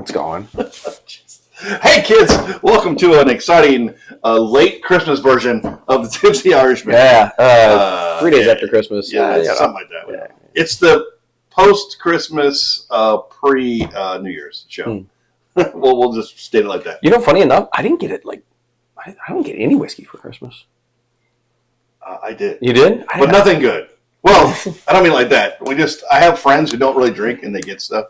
What's going? Hey kids, welcome to an exciting late Christmas version of the Tipsy Irishman. Yeah, 3 days after Christmas. Yeah, something like that. Yeah. It's the post-Christmas, pre-New Year's show. We'll just state it like that. You know, funny enough, I didn't get it. I don't get any whiskey for Christmas. I did. You did? But nothing good. Well, I don't mean like that. I have friends who don't really drink and they get stuff.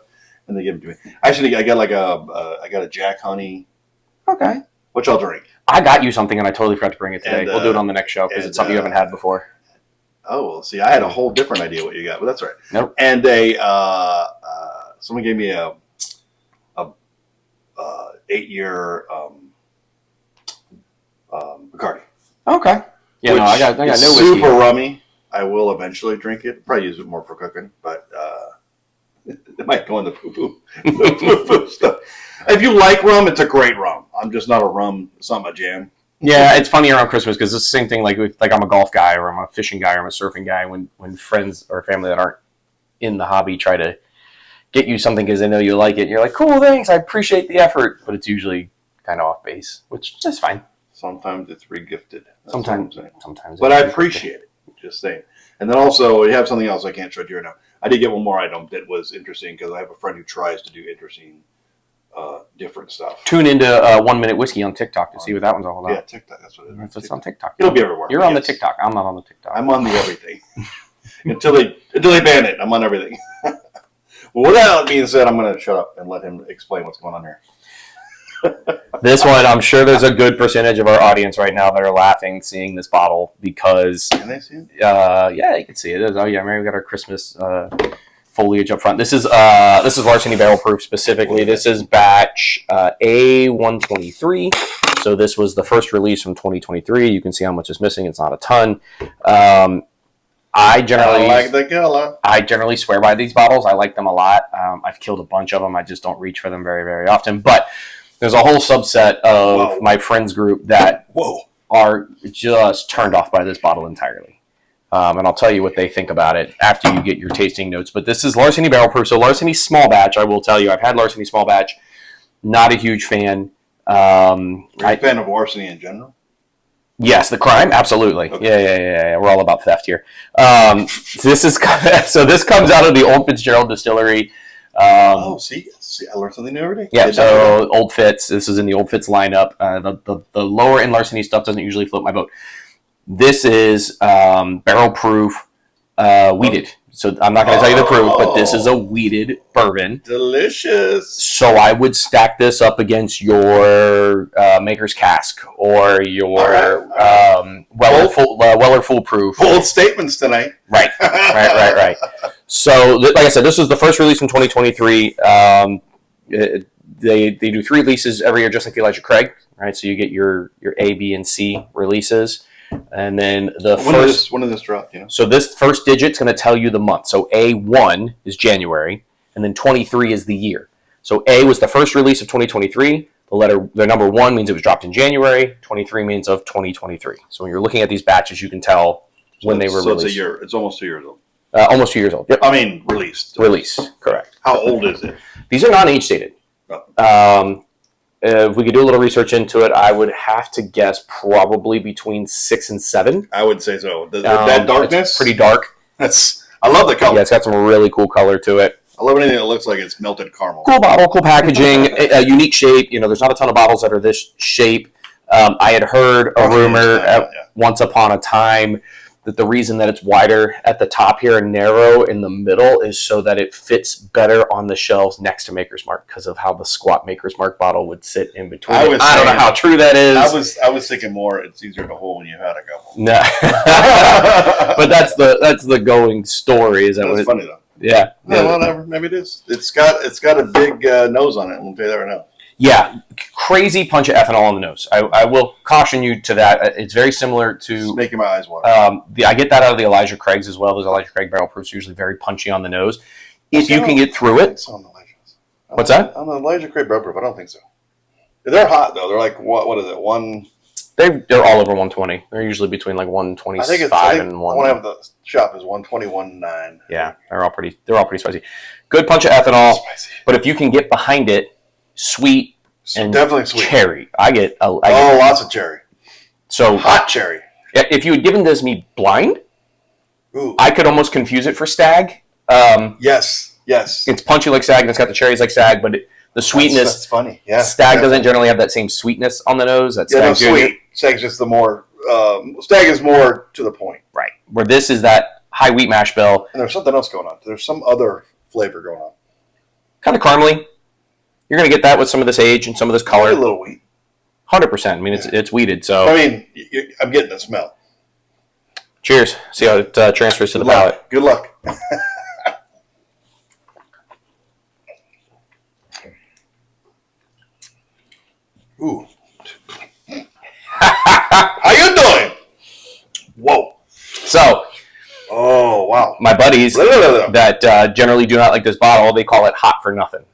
And they give it to me. Actually, I got a Jack Honey. Okay. Which I'll drink. I got you something, and I totally forgot to bring it today. We'll do it on the next show because it's something you haven't had before. Oh, well, see, I had a whole different idea what you got, but that's all right. Nope. And someone gave me a 8-year Bacardi. Okay. Yeah, no, I got no whiskey. Super rummy. I will eventually drink it. Probably use it more for cooking, but. It might go in the poo-poo stuff. If you like rum, it's a great rum. I'm just not a rum. It's not my jam. Yeah, it's funny around Christmas because it's the same thing. Like I'm a golf guy, or I'm a fishing guy, or I'm a surfing guy. When friends or family that aren't in the hobby try to get you something because they know you like it, you're like, "Cool, thanks. I appreciate the effort," but it's usually kind of off base, which is fine. Sometimes it's regifted. Sometimes. But I appreciate it. Just saying. And then also, you have something else I can't show you right now. I did get one more item that was interesting because I have a friend who tries to do interesting, different stuff. Tune into 1 Minute Whiskey on TikTok to see what that one's all about. Yeah, TikTok. That's what it is. It's on TikTok. It'll be everywhere. You're on the TikTok. I'm not on the TikTok. I'm on the everything. until they ban it, I'm on everything. Well, with that being said, I'm going to shut up and let him explain what's going on here. This one, I'm sure there's a good percentage of our audience right now that are laughing seeing this bottle because... Can they see it? Yeah, you can see it. Oh, yeah, maybe we got our Christmas foliage up front. This is LARCENY Barrel Proof specifically. This is batch A123. So this was the first release from 2023. You can see how much is missing. It's not a ton. I like the color. I generally swear by these bottles. I like them a lot. I've killed a bunch of them. I just don't reach for them very, very often. But there's a whole subset of my friends group that are just turned off by this bottle entirely. And I'll tell you what they think about it after you get your tasting notes. But this is LARCENY Barrel Proof. So LARCENY Small Batch, I will tell you. I've had LARCENY Small Batch. Not a huge fan. Are you a fan of LARCENY in general? Yes, the crime, absolutely. Okay. Yeah. We're all about theft here. This comes out of the Old Fitzgerald Distillery. See, I learned something new every day. Yeah, so Old Fitz. This is in the Old Fitz lineup. The lower end LARCENY stuff doesn't usually float my boat. This is barrel proof, wheated. So I'm not going to tell you the proof, but this is a wheated bourbon. Delicious. So I would stack this up against your Maker's Cask or your Weller Foolproof. Bold statements tonight. Right. So, like I said, this was the first release in 2023. They do 3 releases every year, just like the Elijah Craig. Right, so you get your A, B, and C releases. And then when did this drop? So this first digit's going to tell you the month. So A1 is January, and then 23 is the year. So A was the first release of 2023. The number 1 means it was dropped in January. 23 means of 2023. So when you're looking at these batches, you can tell when they were released. It's a year. It's almost 2 years old. Almost 2 years old. Yep. I mean, released. Correct. How old is it? These are non-age stated. Oh. If we could do a little research into it, I would have to guess probably between 6 and 7. I would say so. That darkness? It's pretty dark. I love the color. Yeah, it's got some really cool color to it. I love anything that looks like it's melted caramel. Cool bottle, cool packaging, a unique shape. There's not a ton of bottles that are this shape. I had heard a rumor once upon a time that the reason that it's wider at the top here and narrow in the middle is so that it fits better on the shelves next to Maker's Mark because of how the squat Maker's Mark bottle would sit in between. I don't know how true that is. I was thinking more it's easier to hold when you had a couple. No. But that's the going story. Is that That's funny though. Yeah. Well, whatever. Maybe it is. It's got a big nose on it. I'll tell you that right now. Yeah, crazy punch of ethanol on the nose. I will caution you to that. It's very similar to... It's making my eyes water. I get that out of the Elijah Craigs as well. Those Elijah Craig barrel proofs are usually very punchy on the nose. If you can get through it... What's that? On the Elijah Craig barrel proof, I don't think so. They're hot, though. They're like, what is it, one... They're all over 120. They're usually between like 125 and 1. The one I have at the shop is 121.9. Yeah, they're all pretty spicy. Good punch of ethanol, but if you can get behind it, sweet, and definitely sweet. Cherry. I get lots of cherry. So hot cherry. If you had given this me blind, ooh, I could almost confuse it for Stag. Yes. It's punchy like Stag, and it's got the cherries like Stag, but the sweetness. That's funny. Yeah. Stag doesn't generally have that same sweetness on the nose. That's sweet. Stag's just the more. Stag is more to the point. Right. Where this is that high wheat mash bill. And there's something else going on. There's some other flavor going on. Kind of caramely. You're going to get that with some of this age and some of this color. Maybe a little wheat. 100%. I mean, it's wheated. So I mean, I'm getting the smell. Cheers. See how it transfers to the palate. Good luck. Ooh. How you doing? Whoa. So. Oh, wow. My buddies that generally do not like this bottle, they call it hot for nothing.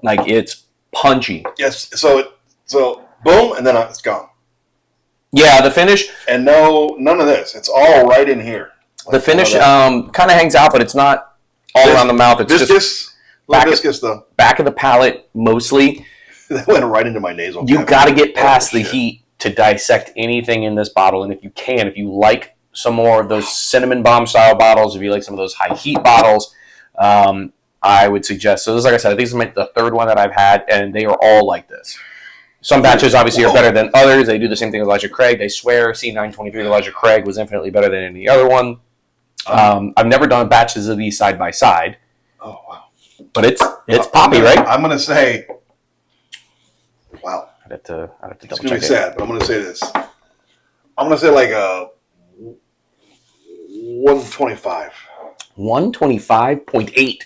Like, it's punchy. Yes. So boom, and then it's gone. Yeah, the finish. And none of this. It's all right in here. Like the finish kind of hangs out, but it's not all around the mouth. It's viscous. Viscous, though. Back of the palate, mostly. That went right into my nasal. You got to get past the heat to dissect anything in this bottle. And if you like some more of those cinnamon bomb style bottles, if you like some of those high heat bottles, I would suggest. So this, like I said, this is the third one that I've had, and they are all like this. Some batches obviously are better than others. They do the same thing with Elijah Craig. They swear C923 Elijah Craig was infinitely better than any other one. I've never done batches of these side by side. Oh wow! But it's poppy, right? I'm gonna say, wow. I'd have to double check. It's gonna be sad, but I'm gonna say this. I'm gonna say like a 125. 125.8.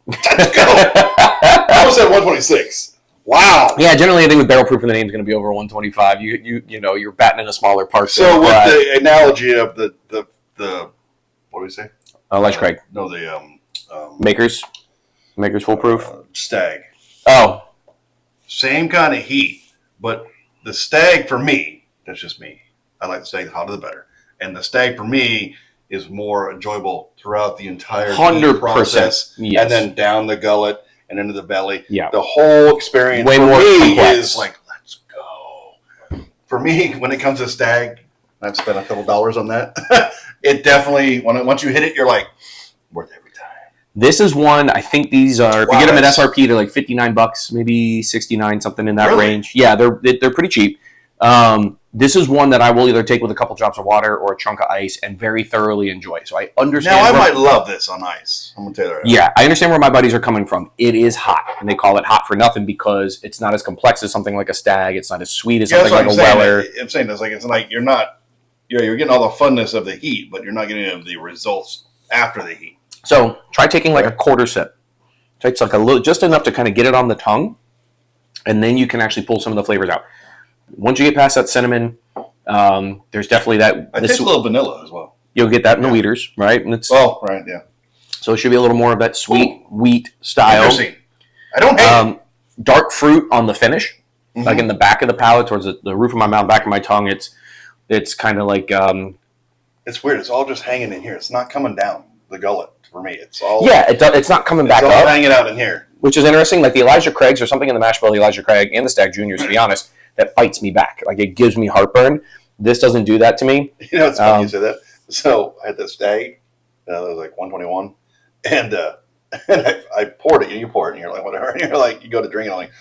Let's go. I almost said 126. Wow. Yeah, generally I think with barrel proof in the name is going to be over 125. You're batting in a smaller part. So with the analogy of the what do we say? Elijah Craig. No, the Makers foolproof. Stag. Oh. Same kind of heat, but the Stag for me, that's just me. I like the Stag, the hotter the better. And the Stag for me is more enjoyable throughout the entire 100% process. Yes. And then down the gullet and into the belly. Yeah. The whole experience way for more me complex. is like, let's go. For me, when it comes to Stag, I've spent a couple dollars on that. It definitely, once you hit it, you're like, worth every time. This is one, I think these are, if you get them at SRP, they're like $59, maybe $69, something in that range. Yeah, they're pretty cheap. This is one that I will either take with a couple drops of water or a chunk of ice and very thoroughly enjoy. So I understand. Now, I might love this on ice. I'm going to tell you that. Yeah, I understand where my buddies are coming from. It is hot, and they call it hot for nothing because it's not as complex as something like a Stag. It's not as sweet as something like a Weller. I'm saying this, it's like you're not, you're getting all the funness of the heat, but you're not getting the results after the heat. So try taking like a quarter sip. It's like a little, just enough to kind of get it on the tongue, and then you can actually pull some of the flavors out. Once you get past that cinnamon, there's definitely that. I taste a little vanilla as well. You'll get that in the wheaters, right? And it's right, yeah. So it should be a little more of that sweet wheat style. Interesting. I don't hate it. Dark fruit on the finish, like in the back of the palate, towards the roof of my mouth, back of my tongue. It's kind of like. It's weird. It's all just hanging in here. It's not coming down the gullet for me. It's all. Yeah, it's not coming back up. It's all hanging out in here. Which is interesting. Like the Elijah Craigs or something in the mash bill, the Elijah Craig and the Stag Juniors, to be honest, that fights me back. Like it gives me heartburn. This doesn't do that to me. You know, it's funny you say that. So I had this Stag. That was like 121, and I poured it. And you pour it, and you're like, whatever. And you're like, you go to drink, and I'm like,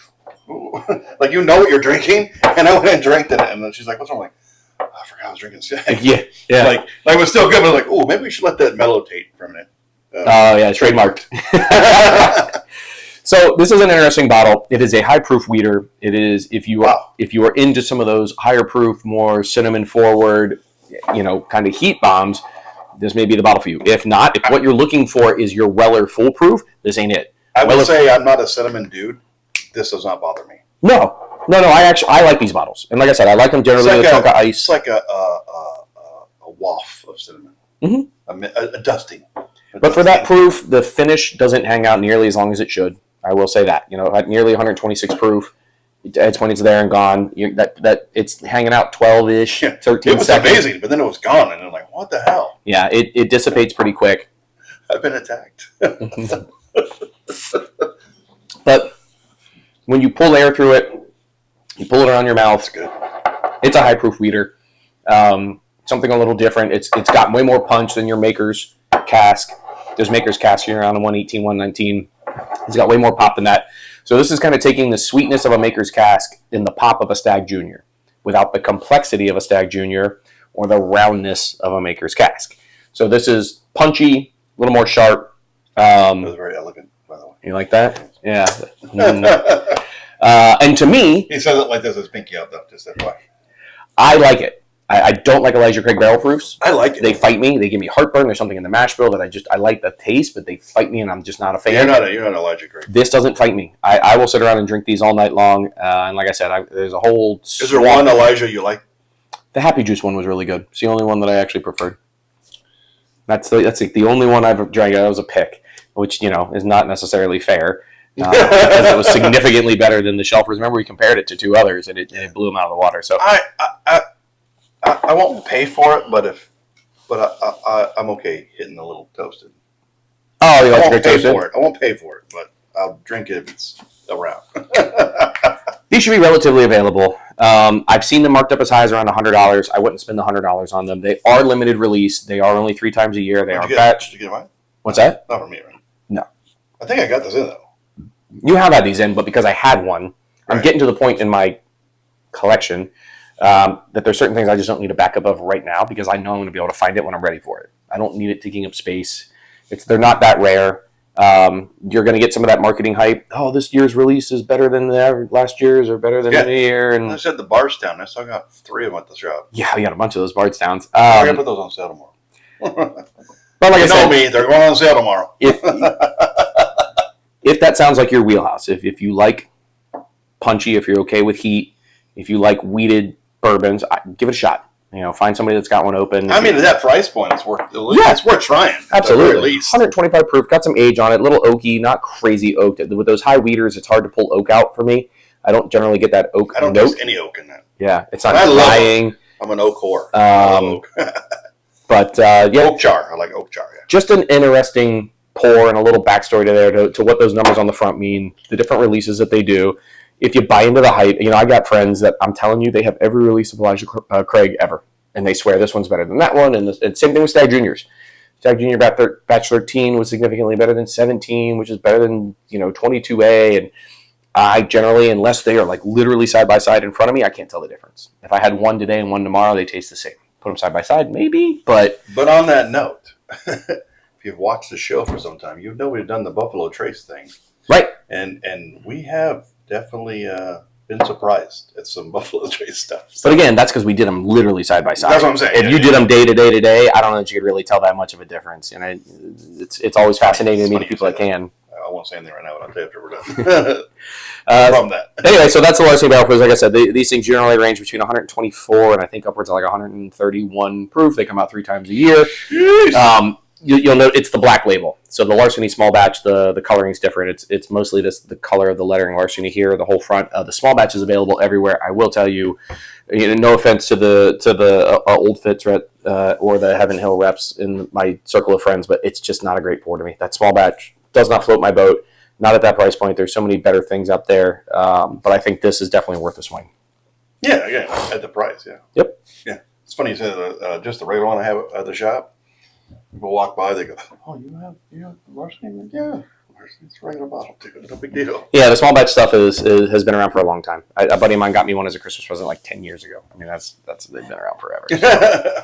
ooh. Like you know what you're drinking, and I went and drank it, and then she's like, what's wrong? I'm like, oh, I forgot I was drinking Stag. Yeah. Like it was still good, but I was like, oh, maybe we should let that mellow-tate for a minute. Oh yeah, trademarked. So this is an interesting bottle. It is a high proof wheater. It is if you are into some of those higher proof, more cinnamon forward, kind of heat bombs, this may be the bottle for you. If not, if what you're looking for is your Weller foolproof, this ain't it. I will say I'm not a cinnamon dude. This does not bother me. No. I like these bottles, and like I said, I like them generally with a chunk of ice. It's like a waft of cinnamon, a dusting. But for that proof, the finish doesn't hang out nearly as long as it should. I will say that. At nearly 126 proof, it's when it's there and gone. That it's hanging out 12-ish, 13 seconds. It was amazing, but then it was gone, and I'm like, what the hell? Yeah, it dissipates pretty quick. I've been attacked. But when you pull air through it, you pull it around your mouth. Good. It's a high proof weeder. Something a little different. It's got way more punch than your Maker's cask. There's Maker's cask here around a 118, 119. It's got way more pop than that. So this is kind of taking the sweetness of a Maker's cask in the pop of a Stag Junior without the complexity of a Stag Junior or the roundness of a Maker's cask. So this is punchy, a little more sharp. That was very elegant, by the way. You like that? Yeah. And to me... He says it like this, his pinky out, though, just that way. I like it. I don't like Elijah Craig barrel proofs. I like it. They fight me. They give me heartburn. There's something in the mash bill that I like the taste, but they fight me, and I'm just not a fan. You're not Elijah Craig. This doesn't fight me. I will sit around and drink these all night long. And like I said, there's a whole... Is there one Elijah you like? The Happy Juice one was really good. It's the only one that I actually preferred. That's the only one I've drank. That was a pick, which, is not necessarily fair. Because it was significantly better than the Shelfers. Remember, we compared it to two others, and it blew them out of the water. So I won't pay for it, but I'm okay hitting a little toasted. Oh, you I like won't to pay toasted? for it. I won't pay for it, but I'll drink it if it's around. These should be relatively available. I've seen them marked up as high as around $100. I wouldn't spend the $100 on them. They are limited release. They are only 3 times a year. They are batch. Did you get mine? What's that? Not for me, right? No. I think I got this in, though. You have had these in, but because I had one, I'm getting to the point in my collection that there's certain things I just don't need a backup of right now because I know I'm going to be able to find it when I'm ready for it. I don't need it taking up space. They're not that rare. You're going to get some of that marketing hype. Oh, this year's release is better than last year's or better than any year. And I said the Bardstown. I still got 3 of them at the shop. Yeah, we got a bunch of those Bardstowns. I'm going to put those on sale tomorrow. But like I said, me, they're going on sale tomorrow. If that sounds like your wheelhouse, if you like punchy, if you're okay with heat, if you like weeded bourbons, give it a shot. Find somebody that's got one open. I mean, at that price point, it's worth trying. Absolutely. At the very least. 125 proof, got some age on it, a little oaky, not crazy oaked. With those high weeders, it's hard to pull oak out for me. I don't generally get that oak I don't note. taste any oak in that. Yeah, it's not lying. I'm an oak whore. Oak. But yeah. Oak char. I like oak char, yeah. Just an interesting pour and a little backstory to what those numbers on the front mean, the different releases that they do. If you buy into the hype, I got friends that I'm telling you, they have every release of Elijah Craig ever. And they swear this one's better than that one. And same thing with Stag Juniors. Stag Junior Batch 13 was significantly better than 17, which is better than 22A. And I generally, unless they are like literally side by side in front of me, I can't tell the difference. If I had one today and one tomorrow, they taste the same. Put them side by side, maybe, but on that note, if you've watched the show for some time, you know we've done the Buffalo Trace thing, right? And we have definitely been surprised at some Buffalo Trace stuff. So. But again, that's because we did them literally side by side. That's what I'm saying. If you did them day to day, I don't know that you could really tell that much of a difference. And it's always fascinating to me to people that can. I won't say anything right now, but I'll tell you after we're done. From that. Anyway, so that's the LARCENY barrel proof. Like I said, these things generally range between 124 and I think upwards of like 131 proof. They come out 3 times a year. You'll note it's the black label. So the LARCENY small batch, the coloring is different. It's mostly the color of the lettering LARCENY here, the whole front. The small batch is available everywhere. I will tell you, no offense to the Old Fits or the Heaven Hill reps in my circle of friends, but it's just not a great pour to me. That small batch does not float my boat. Not at that price point. There's so many better things out there, but I think this is definitely worth a swing. Yeah, again, at the price, yeah. Yep. Yeah. It's funny you said just the regular one I have at the shop. People walk by, they go, "Oh, you have LARCENY?" Yeah, LARCENY's a regular bottle too. No big deal. Yeah, the small batch stuff has been around for a long time. A buddy of mine got me one as a Christmas present like 10 years ago. I mean, that's they've been around forever. So.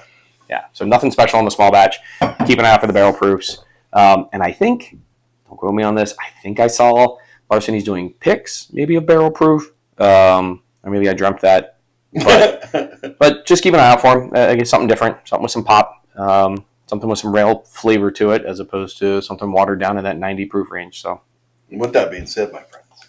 Yeah, so nothing special on the small batch. Keep an eye out for the barrel proofs. And I think, don't quote me on this, I think I saw LARCENY's doing picks, maybe a barrel proof. Or maybe I dreamt that. But just keep an eye out for them. I guess something different, something with some pop, something with some rail flavor to it, as opposed to something watered down in that 90 proof range. So, with that being said, my friends,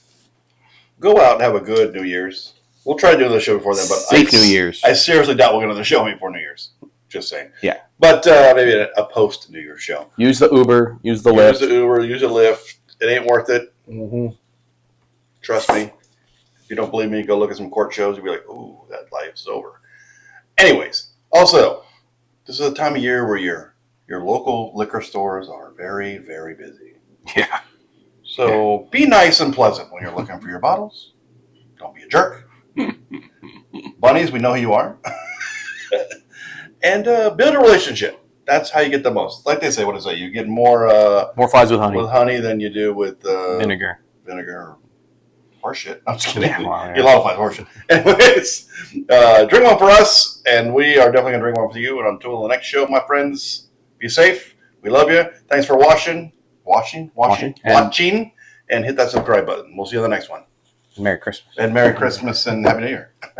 go out and have a good New Year's. We'll try to do another show before then, but safe New Year's. I seriously doubt we're going to do the show before New Year's. Just saying. Yeah. But maybe a post New Year's show. Use the Uber. Use the Lyft. Use the Uber. Use a Lyft. It ain't worth it. Mm-hmm. Trust me. If you don't believe me, go look at some court shows. You'll be like, ooh, that life's over. Anyways, also, this is a time of year where your local liquor stores are very, very busy. Yeah. So be nice and pleasant when you're looking for your bottles. Don't be a jerk. Bunnies, we know who you are. And build a relationship. That's how you get the most. Like they say, what is it? You get more flies with honey than you do with vinegar. Vinegar. Horse shit. I'm just kidding. Yeah, well, yeah. You get a lot of flies, horse shit. Anyways, drink one for us, and we are definitely going to drink one for you. And until the next show, my friends, be safe. We love you. Thanks for watching, and hit that subscribe button. We'll see you on the next one. Merry Christmas. And Merry Christmas and Happy New Year.